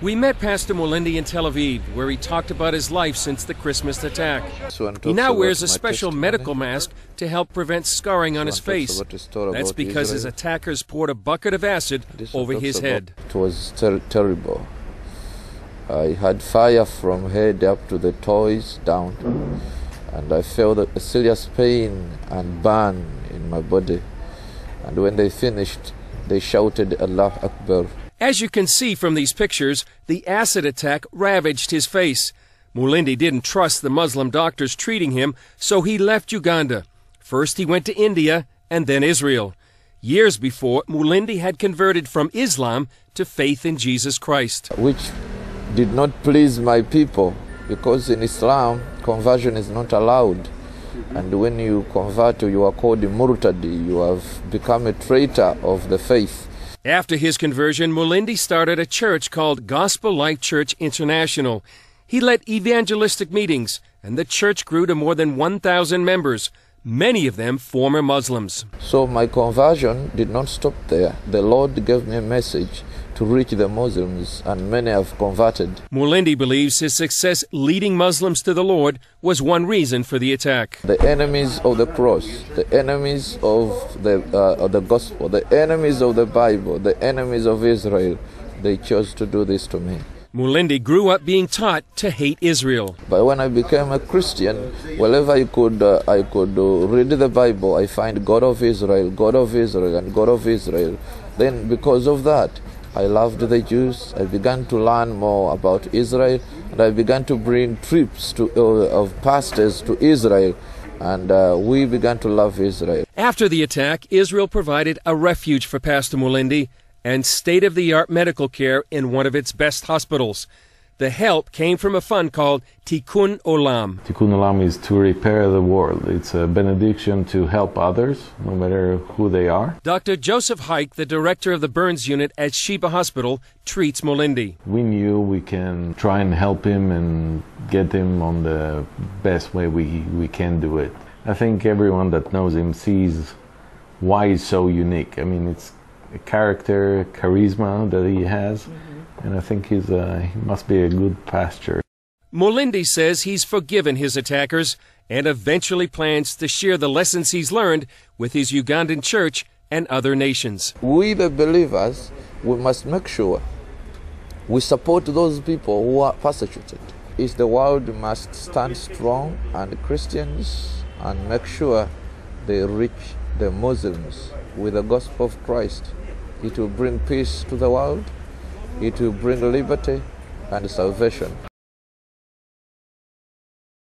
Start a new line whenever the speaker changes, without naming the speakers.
We met Pastor Mulinde in Tel Aviv, where he talked about his life since the Christmas attack. He now wears a special medical mask to help prevent scarring on his face. That's because his attackers poured a bucket of acid over his head.
It was terrible. I had fire from head up to the toes down, and I felt a serious pain and burn in my body. And when they finished, they shouted, "Allah Akbar."
As you can see from these pictures, the acid attack ravaged his face. Mulinde didn't trust the Muslim doctors treating him, so he left Uganda. First he went to India and then Israel. Years before, Mulinde had converted from Islam to faith in Jesus Christ,
which did not please my people, because in Islam, conversion is not allowed. And when you convert, you are called Murtadi. You have become a traitor of the faith.
After his conversion, Mulinde started a church called Gospel Light Church International. He led evangelistic meetings, and the church grew to more than 1,000 members, many of them former Muslims.
So my conversion did not stop there. The Lord gave me a message to reach the Muslims, and many have converted.
Mulinde believes his success leading Muslims to the Lord was one reason for the attack.
The enemies of the cross, the enemies of the gospel, the enemies of the Bible, the enemies of Israel, they chose to do this to me.
Mulinde grew up being taught to hate Israel.
But when I became a Christian, wherever I could read the Bible, I find God of Israel, God of Israel, and God of Israel. Then because of that, I loved the Jews. I began to learn more about Israel, and I began to bring trips of pastors to Israel, and we began to love Israel.
After the attack, Israel provided a refuge for Pastor Mulinde and state-of-the-art medical care in one of its best hospitals. The help came from a fund called Tikkun Olam.
Tikkun Olam is to repair the world. It's a benediction to help others, no matter who they are.
Dr. Joseph Hike, the director of the burns unit at Sheba Hospital, treats Mulinde.
We knew we can try and help him and get him on the best way we can do it. I think everyone that knows him sees why he's so unique. I mean, it's a character, charisma that he has. And I think he must be a good pastor.
Mulinde says he's forgiven his attackers and eventually plans to share the lessons he's learned with his Ugandan church and other nations.
We, the believers, we must make sure we support those people who are persecuted. The world must stand strong, and Christians, and make sure they reach the Muslims with the gospel of Christ. It will bring peace to the world. It will bring liberty and salvation.